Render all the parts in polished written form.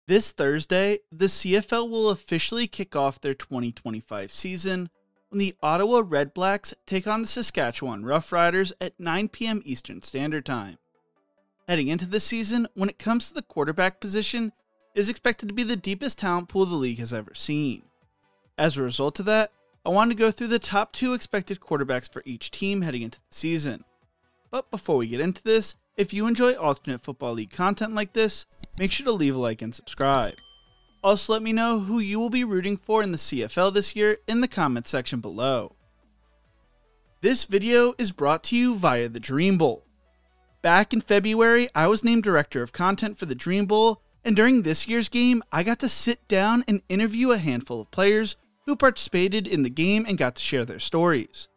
This Thursday, the CFL will officially kick off their 2025 season when the Ottawa Redblacks take on the Saskatchewan Roughriders at 9 p.m. Eastern Standard Time. Heading into this season, when it comes to the quarterback position, it is expected to be the deepest talent pool the league has ever seen. As a result of that, I wanted to go through the top 2 expected quarterbacks for each team heading into the season. But before we get into this, if you enjoy alternate football league content like this, make sure to leave a like and subscribe. Also let me know who you will be rooting for in the CFL this year in the comments section below. This video is brought to you via the Dream Bowl. Back in February, I was named Director of Content for the Dream Bowl, and during this year's game, I got to sit down and interview a handful of players who participated in the game and got to share their stories.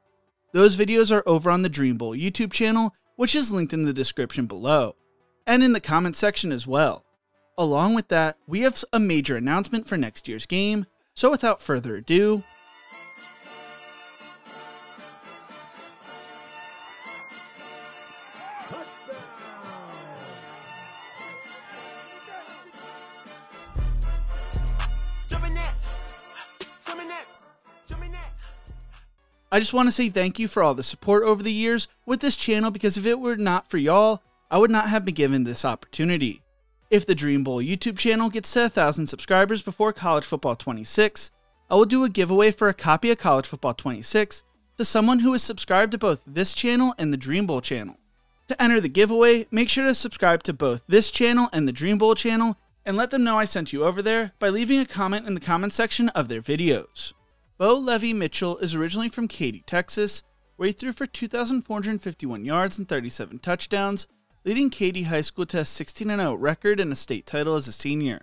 Those videos are over on the Dream Bowl YouTube channel, which is linked in the description below, and in the comment section as well. Along with that, we have a major announcement for next year's game, so without further ado, I just want to say thank you for all the support over the years with this channel, because if it were not for y'all, I would not have been given this opportunity. If the Dream Bowl YouTube channel gets to 1,000 subscribers before College Football 26, I will do a giveaway for a copy of College Football 26 to someone who is subscribed to both this channel and the Dream Bowl channel. To enter the giveaway, make sure to subscribe to both this channel and the Dream Bowl channel, and let them know I sent you over there by leaving a comment in the comment section of their videos. Bo Levi Mitchell is originally from Katy, Texas, where he threw for 2,451 yards and 37 touchdowns, leading Katy High School to a 16-0 record and a state title as a senior.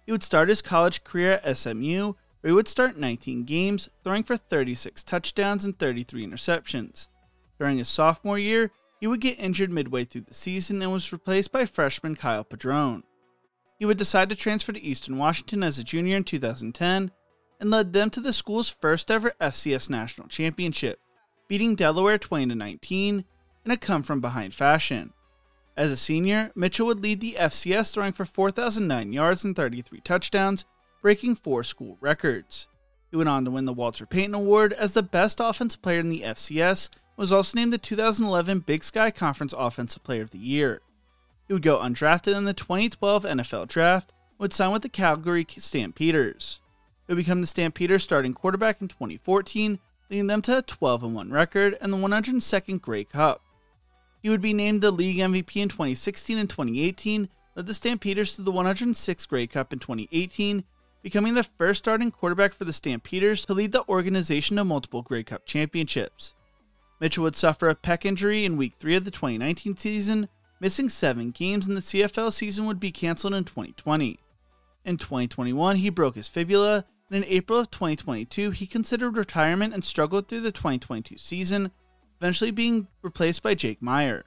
He would start his college career at SMU, where he would start 19 games, throwing for 36 touchdowns and 33 interceptions. During his sophomore year, he would get injured midway through the season and was replaced by freshman Kyle Padron. He would decide to transfer to Eastern Washington as a junior in 2010, and led them to the school's first ever FCS National Championship, beating Delaware 20-19 in a come-from-behind fashion. As a senior, Mitchell would lead the FCS, throwing for 4,009 yards and 33 touchdowns, breaking 4 school records. He went on to win the Walter Payton Award as the best offensive player in the FCS, and was also named the 2011 Big Sky Conference Offensive Player of the Year. He would go undrafted in the 2012 NFL Draft, and would sign with the Calgary Stampeders. He would become the Stampeders' starting quarterback in 2014, leading them to a 12-1 record and the 102nd Grey Cup. He would be named the league MVP in 2016 and 2018, led the Stampeders to the 106th Grey Cup in 2018, becoming the first starting quarterback for the Stampeders to lead the organization to multiple Grey Cup championships. Mitchell would suffer a pec injury in Week 3 of the 2019 season, missing 7 games, and the CFL season would be cancelled in 2020. In 2021, he broke his fibula, and in April of 2022, he considered retirement and struggled through the 2022 season, eventually being replaced by Jake Meyer.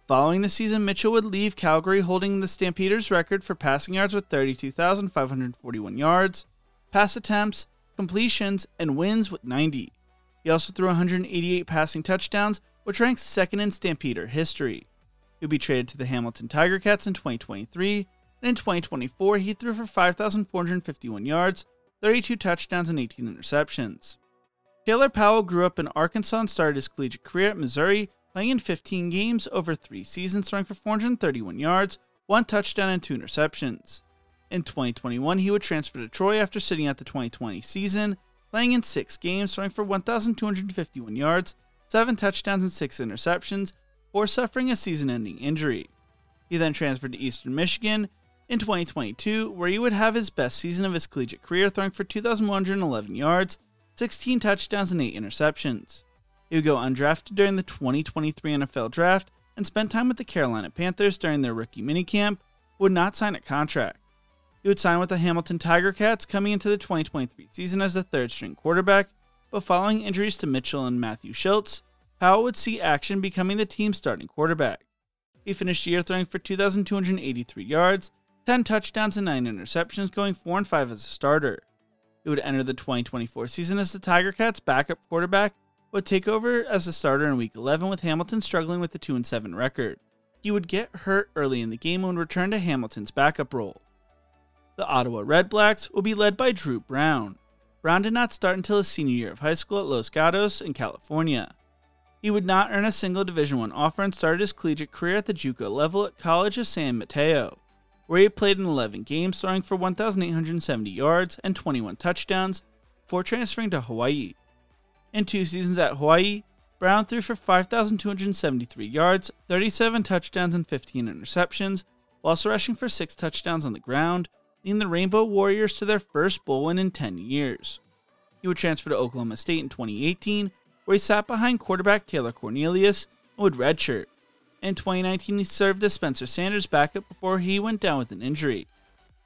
Following the season, Mitchell would leave Calgary holding the Stampeders' record for passing yards with 32,541 yards, pass attempts, completions, and wins with 90. He also threw 188 passing touchdowns, which ranks second in Stampeder history. He would be traded to the Hamilton Tiger Cats in 2023, and in 2024 he threw for 5,451 yards, 32 touchdowns, and 18 interceptions. Taylor Powell grew up in Arkansas and started his collegiate career at Missouri, playing in 15 games over 3 seasons, throwing for 431 yards, 1 touchdown, and 2 interceptions. In 2021, he would transfer to Troy after sitting out the 2020 season, playing in 6 games, throwing for 1,251 yards, 7 touchdowns, and 6 interceptions, before suffering a season-ending injury. He then transferred to Eastern Michigan in 2022, where he would have his best season of his collegiate career, throwing for 2,111 yards, 16 touchdowns, and 8 interceptions. He would go undrafted during the 2023 NFL Draft and spent time with the Carolina Panthers during their rookie minicamp, would not sign a contract. He would sign with the Hamilton Tiger Cats coming into the 2023 season as a third-string quarterback, but following injuries to Mitchell and Matthew Schultz, Powell would see action becoming the team's starting quarterback. He finished the year throwing for 2,283 yards, 10 touchdowns, and 9 interceptions, going 4-5 as a starter. He would enter the 2024 season as the Tiger Cats' backup quarterback, would take over as a starter in Week 11 with Hamilton struggling with a 2-7 record. He would get hurt early in the game and would return to Hamilton's backup role. The Ottawa Redblacks will be led by Drew Brown. Brown did not start until his senior year of high school at Los Gatos in California. He would not earn a single Division I offer and started his collegiate career at the JUCO level at College of San Mateo, where he played in 11 games, throwing for 1,870 yards and 21 touchdowns before transferring to Hawaii. In 2 seasons at Hawaii, Brown threw for 5,273 yards, 37 touchdowns, and 15 interceptions, while also rushing for 6 touchdowns on the ground, leading the Rainbow Warriors to their first bowl win in 10 years. He would transfer to Oklahoma State in 2018, where he sat behind quarterback Taylor Cornelius and would redshirt. In 2019, he served as Spencer Sanders' backup before he went down with an injury.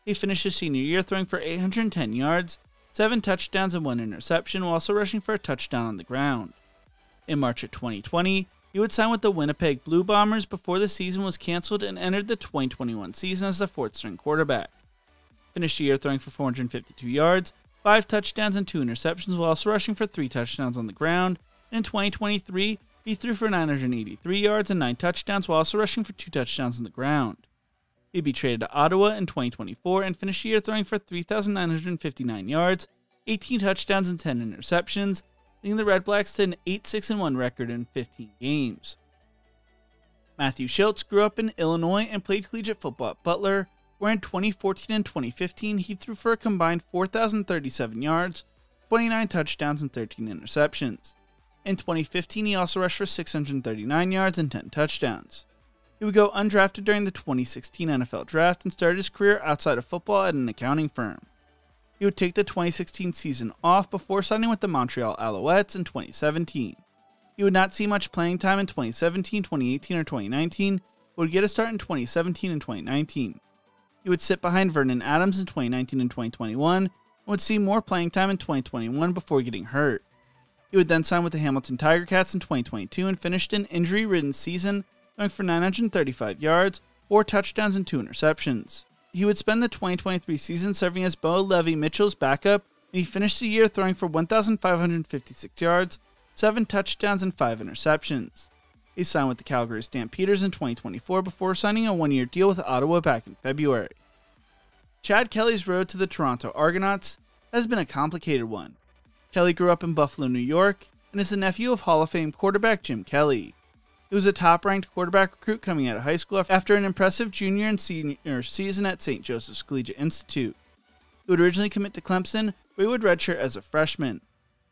He finished his senior year throwing for 810 yards, 7 touchdowns, and 1 interception, while also rushing for a touchdown on the ground. In March of 2020, he would sign with the Winnipeg Blue Bombers before the season was canceled and entered the 2021 season as a 4th-string quarterback. Finished the year throwing for 452 yards, 5 touchdowns, and 2 interceptions, while also rushing for 3 touchdowns on the ground. In 2023, he threw for 983 yards and 9 touchdowns, while also rushing for 2 touchdowns on the ground. He'd be traded to Ottawa in 2024 and finished the year throwing for 3,959 yards, 18 touchdowns, and 10 interceptions, leading the Redblacks to an 8-6-1 record in 15 games. Matthew Schultz grew up in Illinois and played collegiate football at Butler, where in 2014 and 2015 he threw for a combined 4,037 yards, 29 touchdowns, and 13 interceptions. In 2015, he also rushed for 639 yards and 10 touchdowns. He would go undrafted during the 2016 NFL Draft and started his career outside of football at an accounting firm. He would take the 2016 season off before signing with the Montreal Alouettes in 2017. He would not see much playing time in 2017, 2018, or 2019, but would get a start in 2017 and 2019. He would sit behind Vernon Adams in 2019 and 2021, and would see more playing time in 2021 before getting hurt. He would then sign with the Hamilton Tiger Cats in 2022 and finished an injury-ridden season, throwing for 935 yards, 4 touchdowns, and 2 interceptions. He would spend the 2023 season serving as Bo Levi Mitchell's backup, and he finished the year throwing for 1,556 yards, 7 touchdowns, and 5 interceptions. He signed with the Calgary Stampeders in 2024 before signing a 1-year deal with Ottawa back in February. Chad Kelly's road to the Toronto Argonauts has been a complicated one. Kelly grew up in Buffalo, New York, and is the nephew of Hall of Fame quarterback Jim Kelly. He was a top-ranked quarterback recruit coming out of high school after an impressive junior and senior season at St. Joseph's Collegiate Institute. He would originally commit to Clemson, where he would redshirt as a freshman.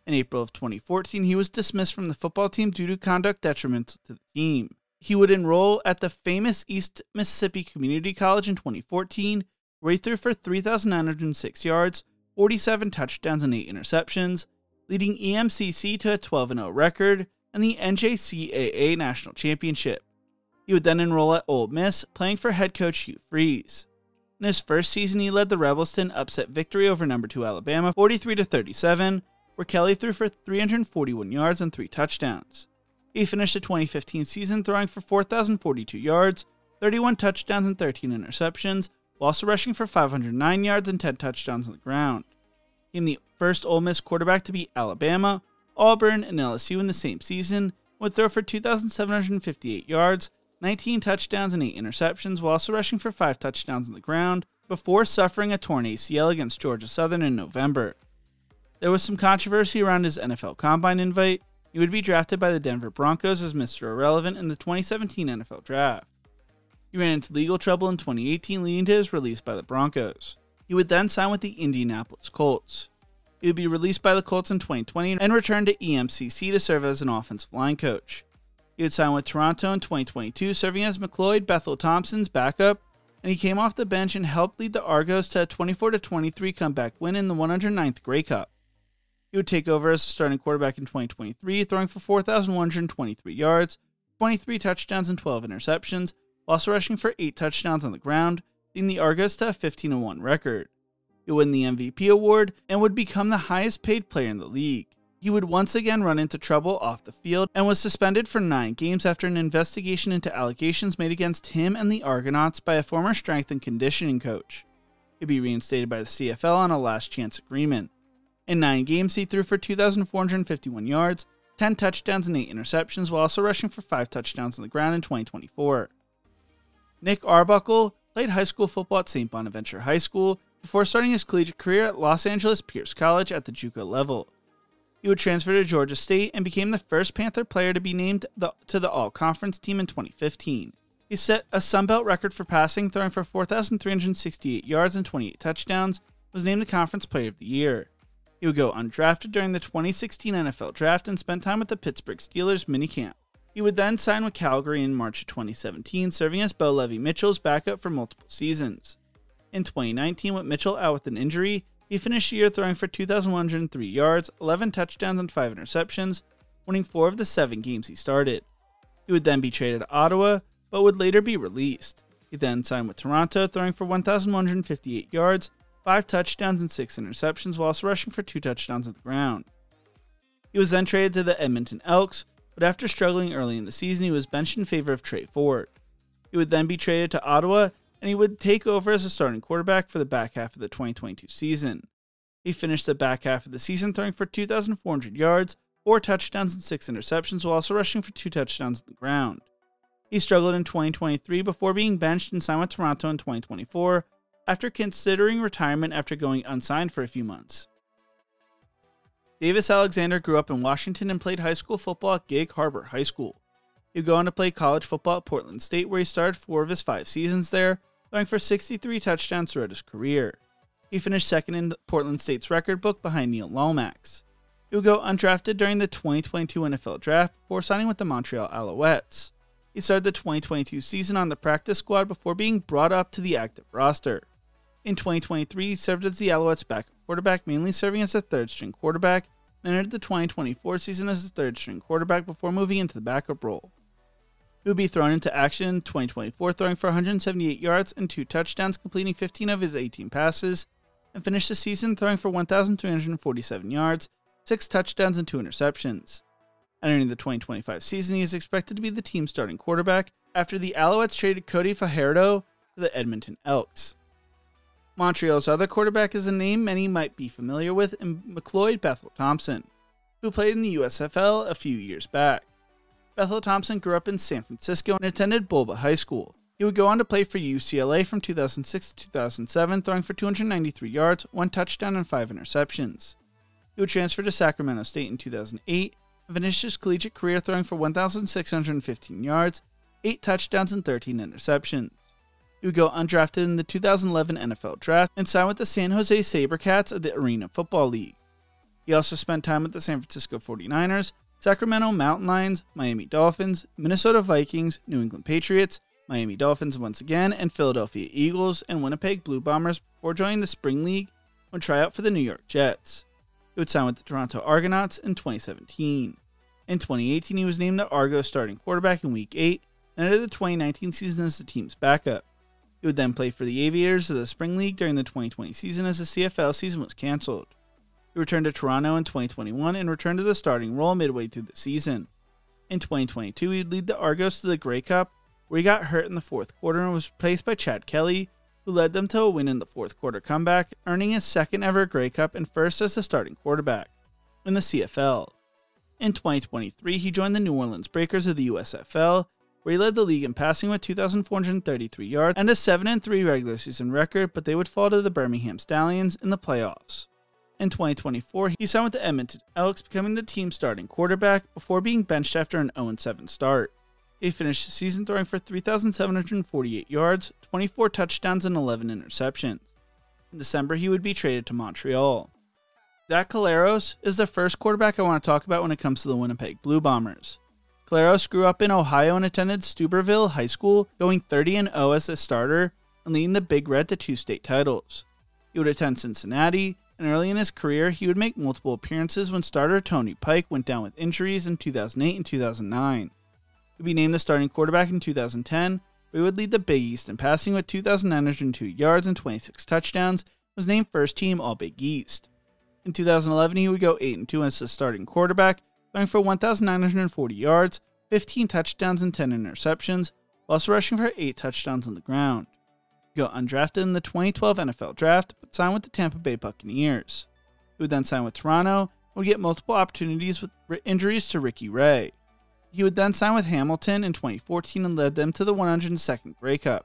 In April of 2014, he was dismissed from the football team due to conduct detrimental to the team. He would enroll at the famous East Mississippi Community College in 2014, where he threw for 3,906 yards, 47 touchdowns, and 8 interceptions, leading EMCC to a 12-0 record and the NJCAA National Championship. He would then enroll at Ole Miss, playing for head coach Hugh Freeze. In his first season, he led the Rebels to an upset victory over No. 2 Alabama, 43-37, where Kelly threw for 341 yards and 3 touchdowns. He finished the 2015 season throwing for 4,042 yards, 31 touchdowns, and 13 interceptions, while also rushing for 509 yards and 10 touchdowns on the ground. He became the first Ole Miss quarterback to beat Alabama, Auburn, and LSU in the same season, would throw for 2,758 yards, 19 touchdowns, and 8 interceptions, while also rushing for 5 touchdowns on the ground, before suffering a torn ACL against Georgia Southern in November. There was some controversy around his NFL Combine invite. He would be drafted by the Denver Broncos as Mr. Irrelevant in the 2017 NFL Draft. He ran into legal trouble in 2018, leading to his release by the Broncos. He would then sign with the Indianapolis Colts. He would be released by the Colts in 2020 and return to EMCC to serve as an offensive line coach. He would sign with Toronto in 2022, serving as McLeod Bethel Thompson's backup, and he came off the bench and helped lead the Argos to a 24-23 comeback win in the 109th Grey Cup. He would take over as a starting quarterback in 2023, throwing for 4,123 yards, 23 touchdowns, and 12 interceptions, while also rushing for 8 touchdowns on the ground, leading the Argos to a 15-1 record. He would win the MVP award and would become the highest paid player in the league. He would once again run into trouble off the field and was suspended for 9 games after an investigation into allegations made against him and the Argonauts by a former strength and conditioning coach. He'd be reinstated by the CFL on a last chance agreement. In 9 games, he threw for 2,451 yards, 10 touchdowns, and 8 interceptions, while also rushing for 5 touchdowns on the ground in 2024. Nick Arbuckle played high school football at St. Bonaventure High School before starting his collegiate career at Los Angeles Pierce College at the JUCO level. He would transfer to Georgia State and became the first Panther player to be named to the All-Conference team in 2015. He set a Sunbelt record for passing, throwing for 4,368 yards and 28 touchdowns, was named the Conference Player of the Year. He would go undrafted during the 2016 NFL Draft and spent time with the Pittsburgh Steelers minicamp. He would then sign with Calgary in March of 2017, serving as Bo Levi-Mitchell's backup for multiple seasons. In 2019, with Mitchell out with an injury, he finished the year throwing for 2,103 yards, 11 touchdowns, and 5 interceptions, winning 4 of the 7 games he started. He would then be traded to Ottawa, but would later be released. He then signed with Toronto, throwing for 1,158 yards, 5 touchdowns, and 6 interceptions, while also rushing for 2 touchdowns at the ground. He was then traded to the Edmonton Elks, but after struggling early in the season, he was benched in favor of Trey Ford. He would then be traded to Ottawa, and he would take over as a starting quarterback for the back half of the 2022 season. He finished the back half of the season throwing for 2,400 yards, 4 touchdowns, and 6 interceptions, while also rushing for 2 touchdowns at the ground. He struggled in 2023 before being benched and signed with Toronto in 2024, after considering retirement after going unsigned for a few months. Davis Alexander grew up in Washington and played high school football at Gig Harbor High School. He would go on to play college football at Portland State, where he started 4 of his 5 seasons there, throwing for 63 touchdowns throughout his career. He finished second in Portland State's record book behind Neil Lomax. He would go undrafted during the 2022 NFL Draft before signing with the Montreal Alouettes. He started the 2022 season on the practice squad before being brought up to the active roster. In 2023, he served as the Alouettes' backup quarterback, mainly serving as a third-string quarterback, and entered the 2024 season as a third-string quarterback before moving into the backup role. He would be thrown into action in 2024, throwing for 178 yards and 2 touchdowns, completing 15 of his 18 passes, and finished the season throwing for 1,347 yards, 6 touchdowns, and 2 interceptions. Entering the 2025 season, he is expected to be the team's starting quarterback after the Alouettes traded Cody Fajardo to the Edmonton Elks. Montreal's other quarterback is a name many might be familiar with in McLeod Bethel Thompson, who played in the USFL a few years back. Bethel Thompson grew up in San Francisco and attended Bulba High School. He would go on to play for UCLA from 2006 to 2007, throwing for 293 yards, 1 touchdown, and 5 interceptions. He would transfer to Sacramento State in 2008 and finished his collegiate career throwing for 1,615 yards, 8 touchdowns, and 13 interceptions. He would go undrafted in the 2011 NFL Draft and signed with the San Jose SaberCats of the Arena Football League. He also spent time with the San Francisco 49ers, Sacramento Mountain Lions, Miami Dolphins, Minnesota Vikings, New England Patriots, Miami Dolphins once again, and Philadelphia Eagles and Winnipeg Blue Bombers before joining the Spring League when tryout for the New York Jets. He would sign with the Toronto Argonauts in 2017. In 2018, he was named the Argos starting quarterback in Week 8 and entered the 2019 season as the team's backup. He would then play for the Aviators of the Spring League during the 2020 season as the CFL season was cancelled. He returned to Toronto in 2021 and returned to the starting role midway through the season. In 2022, he would lead the Argos to the Grey Cup, where he got hurt in the 4th quarter and was replaced by Chad Kelly, who led them to a win in the 4th quarter comeback, earning his 2nd ever Grey Cup and 1st as the starting quarterback in the CFL. In 2023, he joined the New Orleans Breakers of the USFL, where he led the league in passing with 2,433 yards and a 7-3 regular season record, but they would fall to the Birmingham Stallions in the playoffs. In 2024, he signed with the Edmonton Elks, becoming the team's starting quarterback before being benched after an 0-7 start. He finished the season throwing for 3,748 yards, 24 touchdowns, and 11 interceptions. In December, he would be traded to Montreal. Zach Collaros is the first quarterback I want to talk about when it comes to the Winnipeg Blue Bombers. Collaros grew up in Ohio and attended Steubenville High School, going 30-0 as a starter and leading the Big Red to 2 state titles. He would attend Cincinnati, and early in his career, he would make multiple appearances when starter Tony Pike went down with injuries in 2008 and 2009. He would be named the starting quarterback in 2010, where he would lead the Big East in passing with 2,902 yards and 26 touchdowns, and was named first team All-Big East. In 2011, he would go 8-2 as the starting quarterback, throwing for 1,940 yards, 15 touchdowns, and 10 interceptions, while also rushing for 8 touchdowns on the ground. He would go undrafted in the 2012 NFL Draft, but signed with the Tampa Bay Buccaneers. He would then sign with Toronto and would get multiple opportunities with injuries to Ricky Ray. He would then sign with Hamilton in 2014 and led them to the 102nd Grey Cup.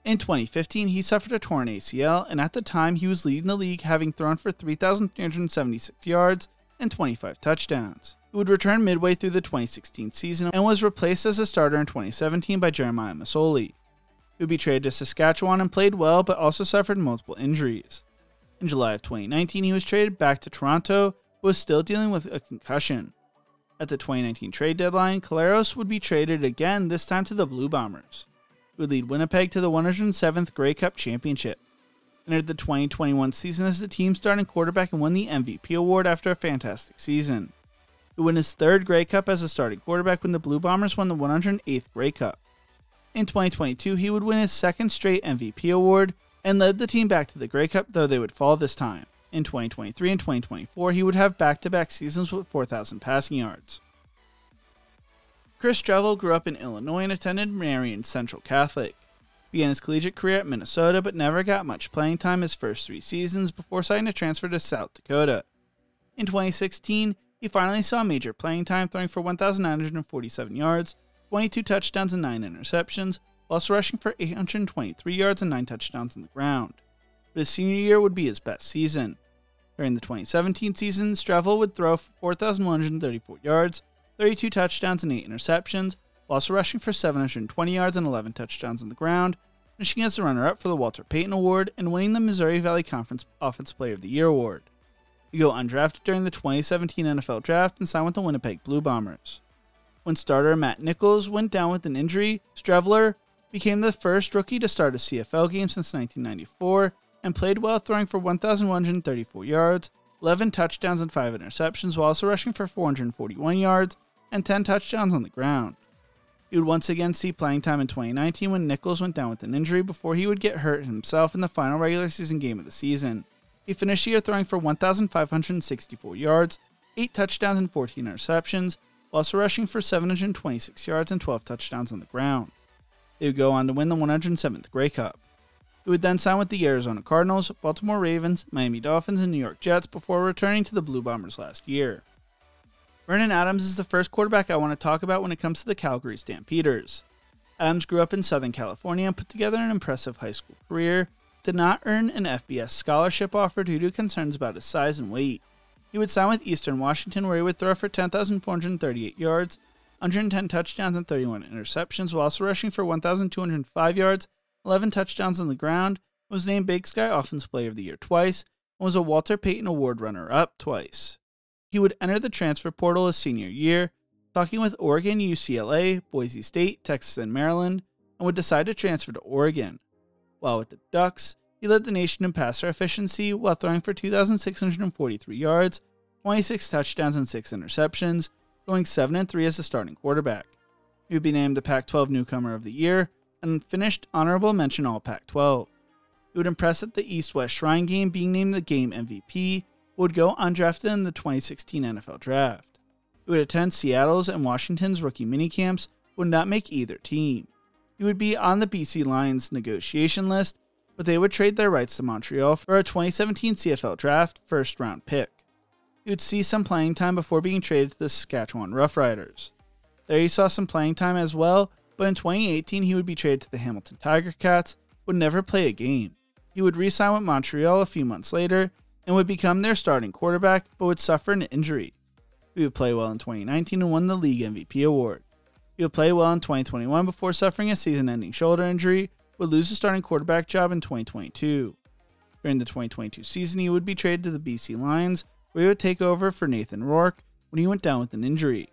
In 2015, he suffered a torn ACL, and at the time he was leading the league, having thrown for 3,376 yards and 25 touchdowns. He would return midway through the 2016 season and was replaced as a starter in 2017 by Jeremiah Masoli. He would be traded to Saskatchewan and played well, but also suffered multiple injuries. In July of 2019, he was traded back to Toronto, but was still dealing with a concussion. At the 2019 trade deadline, Collaros would be traded again, this time to the Blue Bombers. He would lead Winnipeg to the 107th Grey Cup championship. Entered the 2021 season as the team's starting quarterback and won the MVP award after a fantastic season. He would win his third Grey Cup as a starting quarterback when the Blue Bombers won the 108th Grey Cup. In 2022, he would win his second straight MVP award and led the team back to the Grey Cup, though they would fall this time. In 2023 and 2024, he would have back-to-back seasons with 4,000 passing yards. Chris Strevel grew up in Illinois and attended Marion Central Catholic. He began his collegiate career at Minnesota, but never got much playing time his first 3 seasons before deciding to transfer to South Dakota. In 2016, he finally saw major playing time, throwing for 1,947 yards, 22 touchdowns and 9 interceptions, while also rushing for 823 yards and 9 touchdowns on the ground. But his senior year would be his best season. During the 2017 season, Strevel would throw for 4,134 yards, 32 touchdowns and 8 interceptions, while also rushing for 720 yards and 11 touchdowns on the ground, finishing as the runner-up for the Walter Payton Award and winning the Missouri Valley Conference Offensive Player of the Year award. He would go undrafted during the 2017 NFL Draft and signed with the Winnipeg Blue Bombers. When starter Matt Nichols went down with an injury, Streveler became the first rookie to start a CFL game since 1994 and played well, throwing for 1,134 yards, 11 touchdowns and 5 interceptions, while also rushing for 441 yards and 10 touchdowns on the ground. He would once again see playing time in 2019 when Nichols went down with an injury before he would get hurt himself in the final regular season game of the season. He finished the year throwing for 1,564 yards, 8 touchdowns and 14 interceptions, while also rushing for 726 yards and 12 touchdowns on the ground. They would go on to win the 107th Grey Cup. He would then sign with the Arizona Cardinals, Baltimore Ravens, Miami Dolphins, and New York Jets before returning to the Blue Bombers last year. Vernon Adams is the first quarterback I want to talk about when it comes to the Calgary Stampeders. Adams grew up in Southern California and put together an impressive high school career, did not earn an FBS scholarship offer due to concerns about his size and weight. He would sign with Eastern Washington, where he would throw for 10,438 yards, 110 touchdowns and 31 interceptions, while also rushing for 1,205 yards, 11 touchdowns on the ground, was named Big Sky Offensive Player of the Year twice, and was a Walter Payton Award runner-up twice. He would enter the transfer portal his senior year, talking with Oregon, UCLA, Boise State, Texas, and Maryland, and would decide to transfer to Oregon. While with the Ducks, he led the nation in passer efficiency while throwing for 2,643 yards, 26 touchdowns and 6 interceptions, going 7-3 as a starting quarterback. He would be named the Pac-12 Newcomer of the Year and finished honorable mention All Pac-12. He would impress at the East-West Shrine Game, being named the game MVP, would go undrafted in the 2016 NFL Draft. He would attend Seattle's and Washington's rookie minicamps, would not make either team. He would be on the BC Lions negotiation list, but they would trade their rights to Montreal for a 2017 CFL Draft first-round pick. He would see some playing time before being traded to the Saskatchewan Roughriders. There he saw some playing time as well, but in 2018 he would be traded to the Hamilton Tiger Cats, would never play a game. He would re-sign with Montreal a few months later, and would become their starting quarterback, but would suffer an injury. He would play well in 2019 and won the league MVP award. He would play well in 2021 before suffering a season-ending shoulder injury, would lose his starting quarterback job in 2022. During the 2022 season, he would be traded to the BC Lions, where he would take over for Nathan Rourke when he went down with an injury.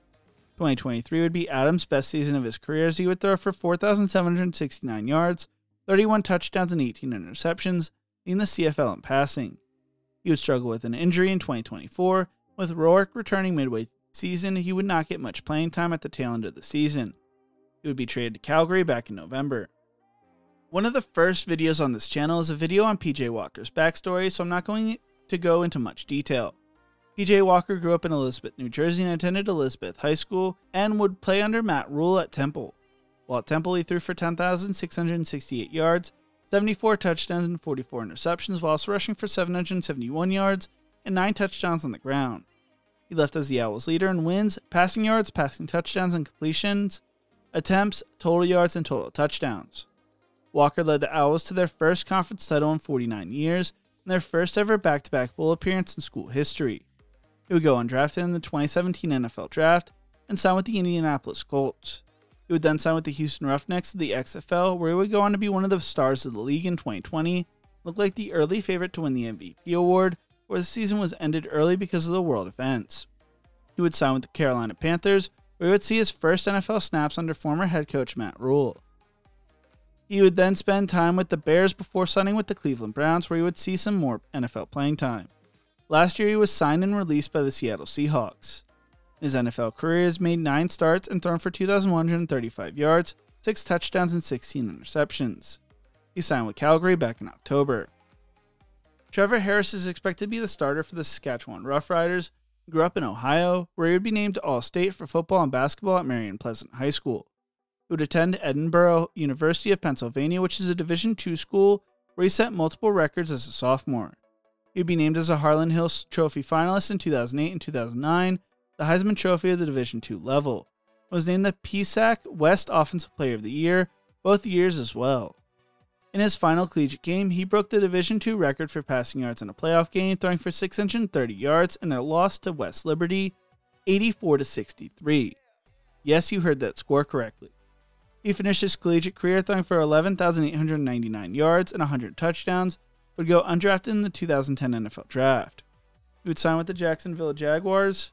2023 would be Adams' best season of his career, as he would throw for 4,769 yards, 31 touchdowns and 18 interceptions, leading the CFL in passing. He would struggle with an injury in 2024. With Rourke returning midway season, he would not get much playing time at the tail end of the season. He would be traded to Calgary back in November. One of the first videos on this channel is a video on PJ Walker's backstory, so I'm not going to go into much detail. PJ Walker grew up in Elizabeth, New Jersey and attended Elizabeth High School and would play under Matt Rule at Temple. While at Temple, he threw for 10,668 yards, 74 touchdowns and 44 interceptions, while also rushing for 771 yards and 9 touchdowns on the ground. He left as the Owls' leader in wins, passing yards, passing touchdowns and completions, attempts, total yards, and total touchdowns. Walker led the Owls to their first conference title in 49 years and their first ever back-to-back bowl appearance in school history. He would go undrafted in the 2017 NFL Draft and sign with the Indianapolis Colts. He would then sign with the Houston Roughnecks of the XFL, where he would go on to be one of the stars of the league in 2020, looked like the early favorite to win the MVP award, where the season was ended early because of the world events. He would sign with the Carolina Panthers, where he would see his first NFL snaps under former head coach Matt Rule. He would then spend time with the Bears before signing with the Cleveland Browns, where he would see some more NFL playing time. Last year, he was signed and released by the Seattle Seahawks. In his NFL career, he has made 9 starts and thrown for 2,135 yards, 6 touchdowns, and 16 interceptions. He signed with Calgary back in October. Trevor Harris is expected to be the starter for the Saskatchewan Roughriders. He grew up in Ohio, where he would be named All-State for football and basketball at Marion Pleasant High School. He would attend Edinburgh University of Pennsylvania, which is a Division II school, where he set multiple records as a sophomore. He would be named as a Harlan Hill Trophy finalist in 2008 and 2009, the Heisman Trophy of the Division II level. He was named the PSAC West Offensive Player of the Year, both years as well. In his final collegiate game, he broke the Division II record for passing yards in a playoff game, throwing for 630 yards in their loss to West Liberty, 84-63. Yes, you heard that score correctly. He finished his collegiate career throwing for 11,899 yards and 100 touchdowns, would go undrafted in the 2010 NFL Draft. He would sign with the Jacksonville Jaguars,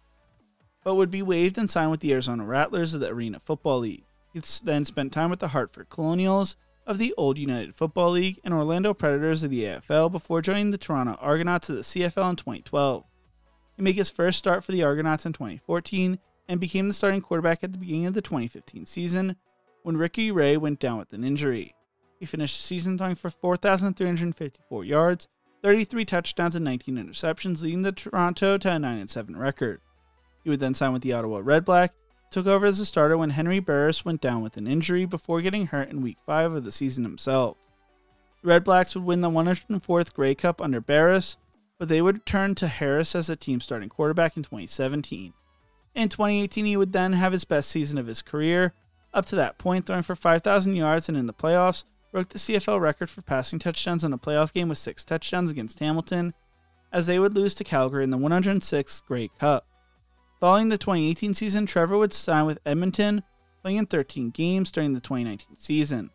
but would be waived and signed with the Arizona Rattlers of the Arena Football League. He then spent time with the Hartford Colonials of the Old United Football League and Orlando Predators of the AFL before joining the Toronto Argonauts of the CFL in 2012. He made his first start for the Argonauts in 2014 and became the starting quarterback at the beginning of the 2015 season when Ricky Ray went down with an injury. He finished the season throwing for 4,354 yards, 33 touchdowns, and 19 interceptions, leading the Toronto to a 9-7 record. He would then sign with the Ottawa Redblacks, took over as a starter when Henry Burris went down with an injury before getting hurt in Week 5 of the season himself. The Redblacks would win the 104th Grey Cup under Burris, but they would turn to Harris as the team starting quarterback in 2017. In 2018, he would then have his best season of his career, up to that point throwing for 5,000 yards and in the playoffs, broke the CFL record for passing touchdowns in a playoff game with 6 touchdowns against Hamilton, as they would lose to Calgary in the 106th Grey Cup. Following the 2018 season, Trevor would sign with Edmonton, playing in 13 games during the 2019 season.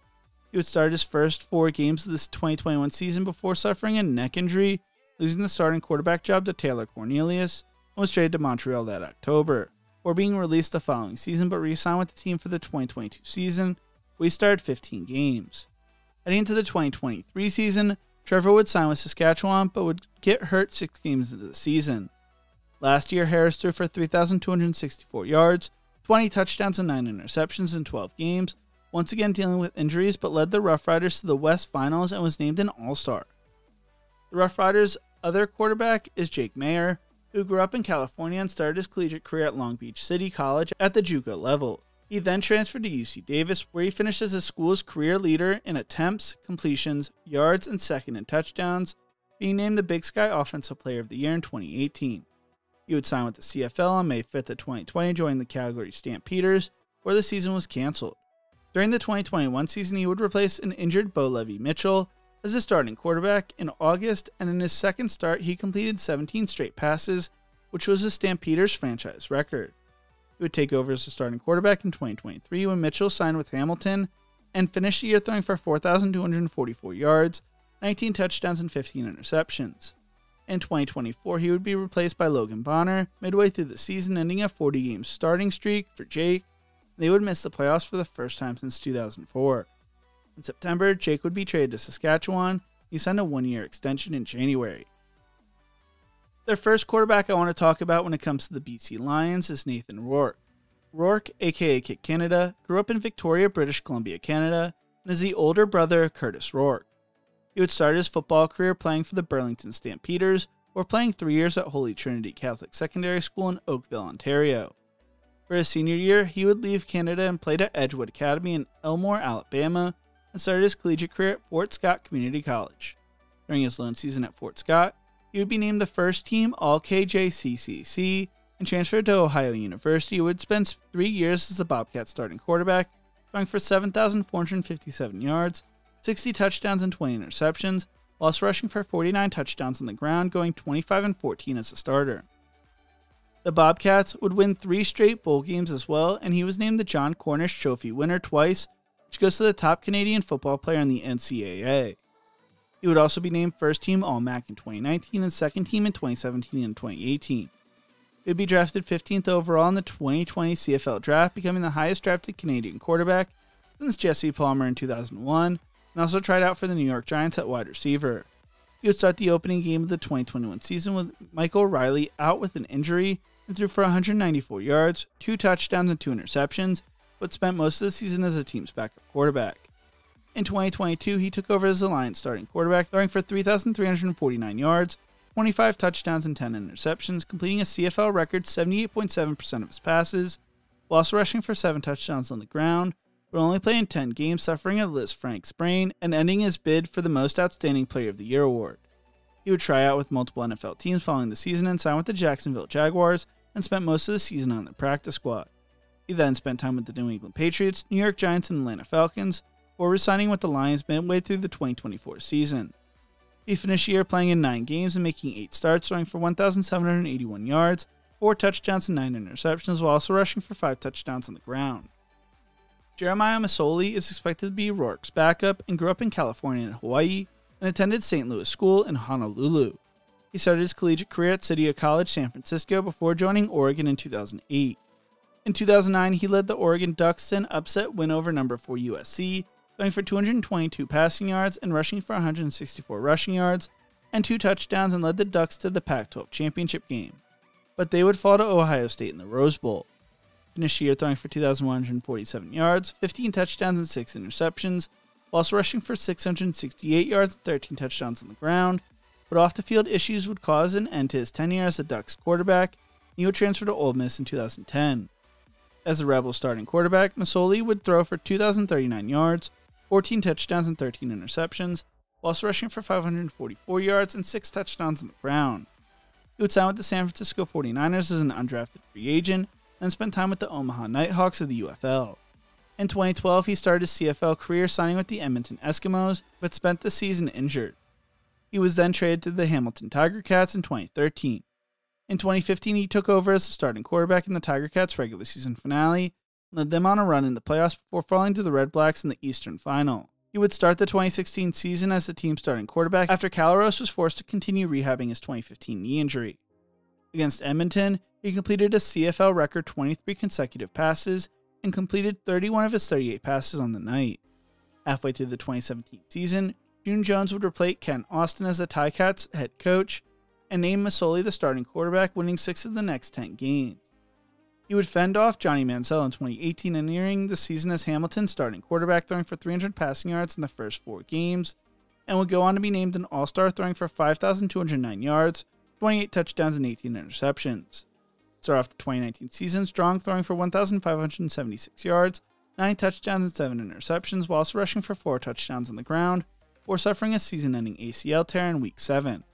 He would start his first 4 games of this 2021 season before suffering a neck injury, losing the starting quarterback job to Taylor Cornelius, and was traded to Montreal that October, or being released the following season but re-signed with the team for the 2022 season, where he started 15 games. Heading into the 2023 season, Trevor would sign with Saskatchewan but would get hurt 6 games into the season. Last year, Harris threw for 3,264 yards, 20 touchdowns, and 9 interceptions in 12 games, once again dealing with injuries, but led the Roughriders to the West Finals and was named an All-Star. The Roughriders' other quarterback is Jake Mayer, who grew up in California and started his collegiate career at Long Beach City College at the JUCO level. He then transferred to UC Davis, where he finished as the school's career leader in attempts, completions, yards, and second in touchdowns, being named the Big Sky Offensive Player of the Year in 2018. He would sign with the CFL on May 5th of 2020, joining the Calgary Stampeders, where the season was canceled. During the 2021 season, he would replace an injured Bo Levi-Mitchell as the starting quarterback in August, and in his second start, he completed 17 straight passes, which was the Stampeders' franchise record. He would take over as the starting quarterback in 2023 when Mitchell signed with Hamilton and finished the year throwing for 4,244 yards, 19 touchdowns, and 15 interceptions. In 2024, he would be replaced by Logan Bonner midway through the season, ending a 40-game starting streak for Jake. They would miss the playoffs for the first time since 2004. In September, Jake would be traded to Saskatchewan. He signed a 1-year extension in January. Their first quarterback I want to talk about when it comes to the BC Lions is Nathan Rourke. Rourke, aka Kick Canada, grew up in Victoria, British Columbia, Canada, and is the older brother of Curtis Rourke. He would start his football career playing for the Burlington Stampeders, or playing 3 years at Holy Trinity Catholic Secondary School in Oakville, Ontario. For his senior year, he would leave Canada and played at Edgewood Academy in Elmore, Alabama, and started his collegiate career at Fort Scott Community College. During his lone season at Fort Scott, he would be named the first team All-KJCCC and transferred to Ohio University, who would spend 3 years as the Bobcats starting quarterback, throwing for 7,457 yards, 60 touchdowns and 20 interceptions, whilst rushing for 49 touchdowns on the ground, going 25-14 as a starter. The Bobcats would win 3 straight bowl games as well, and he was named the John Cornish Trophy winner twice, which goes to the top Canadian football player in the NCAA. He would also be named First Team All-MAC in 2019 and Second Team in 2017 and 2018. He would be drafted 15th overall in the 2020 CFL draft, becoming the highest drafted Canadian quarterback since Jesse Palmer in 2001, and also tried out for the New York Giants at wide receiver. He would start the opening game of the 2021 season with Michael Riley out with an injury and threw for 194 yards, 2 touchdowns and 2 interceptions, but spent most of the season as the team's backup quarterback. In 2022, he took over as the Lions starting quarterback, throwing for 3,349 yards, 25 touchdowns and 10 interceptions, completing a CFL record 78.7% of his passes, while also rushing for 7 touchdowns on the ground, but only playing 10 games, suffering a Liz Frank sprain, and ending his bid for the Most Outstanding Player of the Year award. He would try out with multiple NFL teams following the season and sign with the Jacksonville Jaguars, and spent most of the season on their practice squad. He then spent time with the New England Patriots, New York Giants, and Atlanta Falcons, before resigning with the Lions midway through the 2024 season. He finished the year playing in 9 games and making 8 starts, throwing for 1,781 yards, 4 touchdowns and 9 interceptions, while also rushing for 5 touchdowns on the ground. Jeremiah Masoli is expected to be Rourke's backup and grew up in California and Hawaii and attended St. Louis School in Honolulu. He started his collegiate career at City College San Francisco before joining Oregon in 2008. In 2009, he led the Oregon Ducks to an upset win over number 4 USC, throwing for 222 passing yards and rushing for 164 rushing yards and 2 touchdowns, and led the Ducks to the Pac-12 championship game. But they would fall to Ohio State in the Rose Bowl. Finished the year throwing for 2,147 yards, 15 touchdowns and 6 interceptions, whilst rushing for 668 yards and 13 touchdowns on the ground, but off-the-field issues would cause an end to his tenure as the Ducks quarterback, and he would transfer to Ole Miss in 2010. As the Rebels starting quarterback, Masoli would throw for 2,039 yards, 14 touchdowns and 13 interceptions, whilst rushing for 544 yards and 6 touchdowns on the ground. He would sign with the San Francisco 49ers as an undrafted free agent, and spent time with the Omaha Nighthawks of the UFL. In 2012, he started his CFL career signing with the Edmonton Eskimos, but spent the season injured. He was then traded to the Hamilton Tiger Cats in 2013. In 2015, he took over as the starting quarterback in the Tiger Cats regular season finale, and led them on a run in the playoffs before falling to the Redblacks in the Eastern Final. He would start the 2016 season as the team's starting quarterback after Calaros was forced to continue rehabbing his 2015 knee injury. Against Edmonton, he completed a CFL record 23 consecutive passes and completed 31 of his 38 passes on the night. Halfway through the 2017 season, June Jones would replace Ken Austin as the Ticats head coach and name Masoli the starting quarterback, winning 6 of the next 10 games. He would fend off Johnny Manziel in 2018 and nearing the season as Hamilton's starting quarterback, throwing for 300 passing yards in the first 4 games, and would go on to be named an All-Star, throwing for 5,209 yards, 28 touchdowns and 18 interceptions. Start off the 2019 season strong, throwing for 1,576 yards, 9 touchdowns and 7 interceptions, whilst rushing for 4 touchdowns on the ground, before suffering a season-ending ACL tear in Week 7.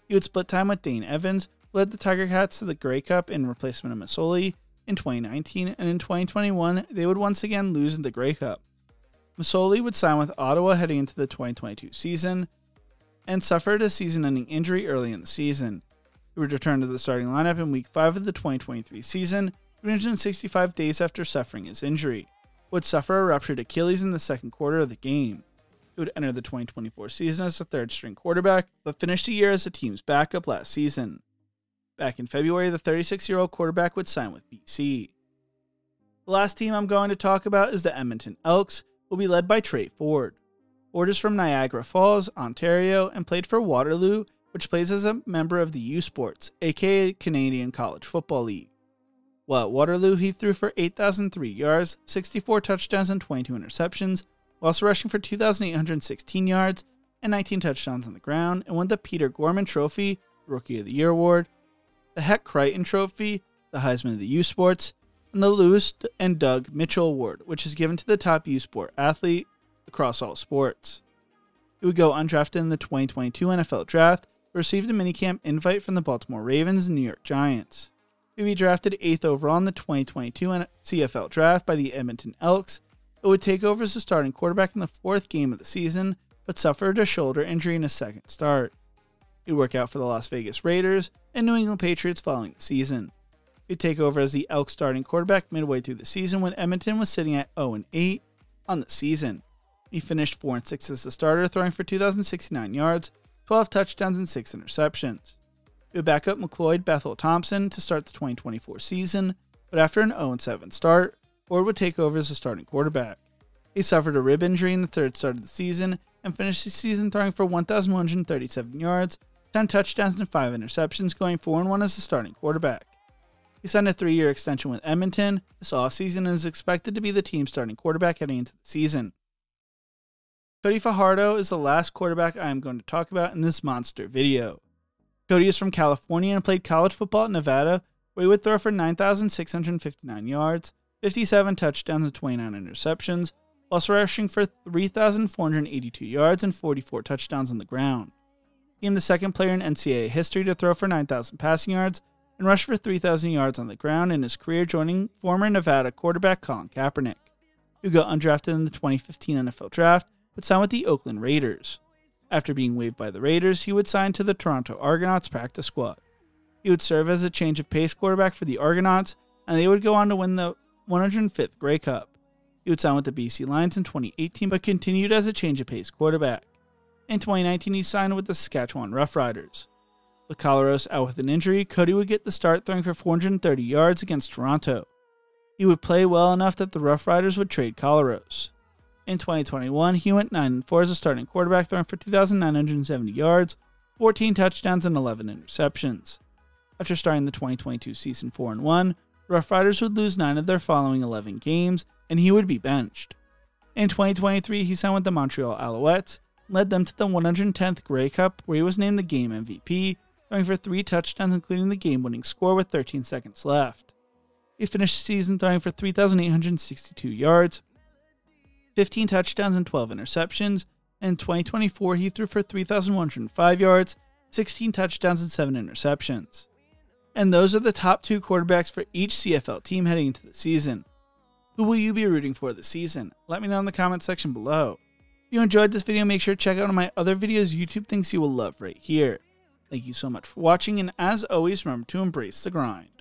He would split time with Dane Evans, who led the Tiger Cats to the Grey Cup in replacement of Masoli in 2019, and in 2021, they would once again lose in the Grey Cup. Masoli would sign with Ottawa heading into the 2022 season, and suffered a season-ending injury early in the season. He would return to the starting lineup in Week 5 of the 2023 season, 365 days after suffering his injury, would suffer a ruptured Achilles in the second quarter of the game. He would enter the 2024 season as a third-string quarterback, but finished the year as the team's backup last season. Back in February, the 36-year-old quarterback would sign with BC. The last team I'm going to talk about is the Edmonton Elks, who will be led by Trey Ford. Ford is from Niagara Falls, Ontario, and played for Waterloo, which plays as a member of the U Sports, aka Canadian College Football League. While at Waterloo, he threw for 8,003 yards, 64 touchdowns and 22 interceptions, while also rushing for 2,816 yards and 19 touchdowns on the ground, and won the Peter Gorman Trophy, Rookie of the Year Award, the Heck Crichton Trophy, the Heisman of the U Sports, and the Lewis and Doug Mitchell Award, which is given to the top U Sport athlete across all sports. He would go undrafted in the 2022 NFL Draft, but received a minicamp invite from the Baltimore Ravens and New York Giants. He would be drafted 8th overall in the 2022 CFL Draft by the Edmonton Elks, It would take over as the starting quarterback in the 4th game of the season, but suffered a shoulder injury in his 2nd start. He would work out for the Las Vegas Raiders and New England Patriots following the season. He would take over as the Elks starting quarterback midway through the season when Edmonton was sitting at 0-8 on the season. He finished 4-6 as the starter, throwing for 2,069 yards, 12 touchdowns, and 6 interceptions. He would back up McLeod Bethel Thompson to start the 2024 season, but after an 0-7 start, Ward would take over as the starting quarterback. He suffered a rib injury in the 3rd start of the season and finished the season throwing for 1,137 yards, 10 touchdowns, and 5 interceptions, going 4-1 as the starting quarterback. He signed a 3-year extension with Edmonton this offseason and is expected to be the team's starting quarterback heading into the season. Cody Fajardo is the last quarterback I am going to talk about in this monster video. Cody is from California and played college football at Nevada, where he would throw for 9,659 yards, 57 touchdowns, and 29 interceptions, whilst rushing for 3,482 yards and 44 touchdowns on the ground. He became the 2nd player in NCAA history to throw for 9,000 passing yards and rush for 3,000 yards on the ground in his career, joining former Nevada quarterback Colin Kaepernick, who got undrafted in the 2015 NFL Draft but signed with the Oakland Raiders. After being waived by the Raiders, he would sign to the Toronto Argonauts practice squad. He would serve as a change of pace quarterback for the Argonauts, and they would go on to win the 105th Grey Cup. He would sign with the BC Lions in 2018 but continued as a change of pace quarterback. In 2019, he signed with the Saskatchewan Roughriders. With Colaros out with an injury, Cody would get the start throwing for 430 yards against Toronto. He would play well enough that the Roughriders would trade Colaros. In 2021, he went 9-4 as a starting quarterback, throwing for 2,970 yards, 14 touchdowns, and 11 interceptions. After starting the 2022 season 4-1, the Roughriders would lose 9 of their following 11 games, and he would be benched. In 2023, he signed with the Montreal Alouettes, and led them to the 110th Grey Cup, where he was named the game MVP, throwing for 3 touchdowns, including the game-winning score with 13 seconds left. He finished the season throwing for 3,862 yards, 15 touchdowns, and 12 interceptions. In 2024, he threw for 3,105 yards, 16 touchdowns, and 7 interceptions. And those are the top 2 quarterbacks for each CFL team heading into the season. Who will you be rooting for this season? Let me know in the comment section below. If you enjoyed this video, make sure to check out my other videos YouTube thinks you will love right here. Thank you so much for watching, and as always, remember to embrace the grind.